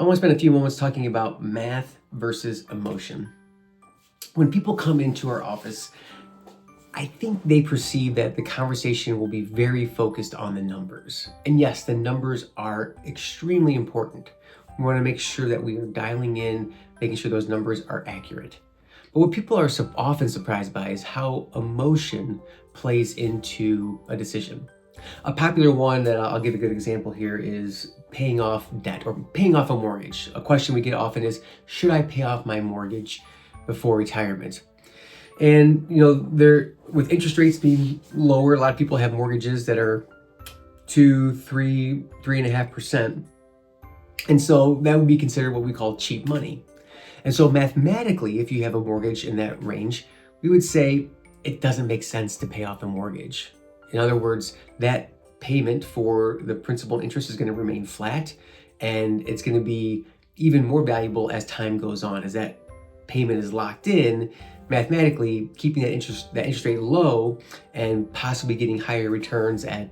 I want to spend a few moments talking about math versus emotion. When people come into our office, I think they perceive that the conversation will be very focused on the numbers. And yes, the numbers are extremely important. We want to make sure that we are dialing in, making sure those numbers are accurate. But what people are often surprised by is how emotion plays into a decision. A popular one that I'll give a good example here is paying off debt or paying off a mortgage. A question we get often is, should I pay off my mortgage before retirement? And with interest rates being lower, a lot of people have mortgages that are 2, 3, 3.5%. And so that would be considered what we call cheap money. And so mathematically, if you have a mortgage in that range, we would say it doesn't make sense to pay off a mortgage. In other words, that payment for the principal and interest is going to remain flat, and it's going to be even more valuable as time goes on. As that payment is locked in, mathematically, keeping that interest rate low and possibly getting higher returns at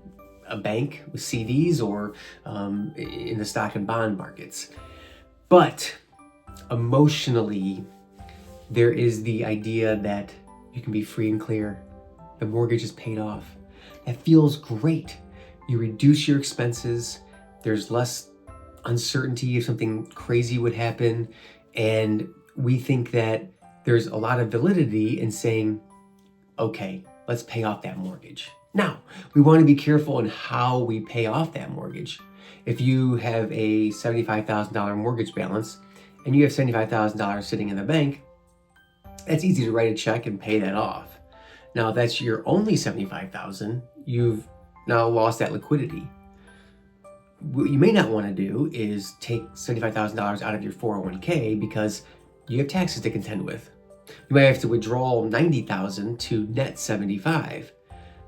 a bank with CDs or in the stock and bond markets. But emotionally, there is the idea that you can be free and clear. The mortgage is paid off. That feels great. You reduce your expenses. There's less uncertainty if something crazy would happen. And we think that there's a lot of validity in saying, okay, let's pay off that mortgage. Now, we want to be careful in how we pay off that mortgage. If you have a $75,000 mortgage balance and you have $75,000 sitting in the bank, it's easy to write a check and pay that off. Now, if that's your only $75,000, you've now lost that liquidity. What you may not want to do is take $75,000 out of your 401k because you have taxes to contend with. You might have to withdraw $90,000 to net $75,000.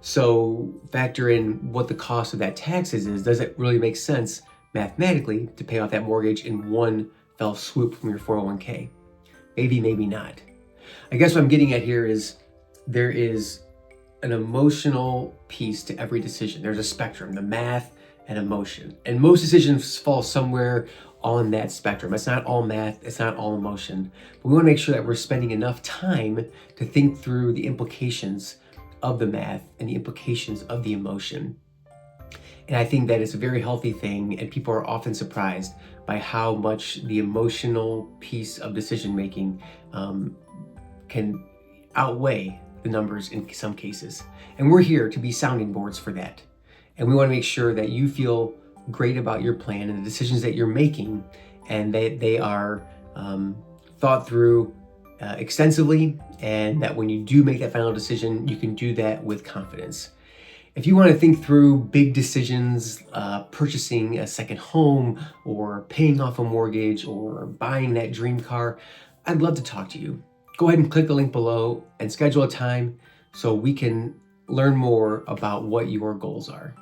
So factor in what the cost of that taxes is. Does it really make sense mathematically to pay off that mortgage in one fell swoop from your 401k? Maybe, maybe not. I guess what I'm getting at here is there is an emotional piece to every decision. There's a spectrum, the math and emotion. And most decisions fall somewhere on that spectrum. It's not all math, it's not all emotion. But we want to make sure that we're spending enough time to think through the implications of the math and the implications of the emotion. And I think that it's a very healthy thing, and people are often surprised by how much the emotional piece of decision making can outweigh the numbers in some cases. And we're here to be sounding boards for that. And we want to make sure that you feel great about your plan and the decisions that you're making, and that they are thought through extensively, and that when you do make that final decision, you can do that with confidence. If you want to think through big decisions, purchasing a second home or paying off a mortgage or buying that dream car, I'd love to talk to you. Go ahead and click the link below and schedule a time so we can learn more about what your goals are.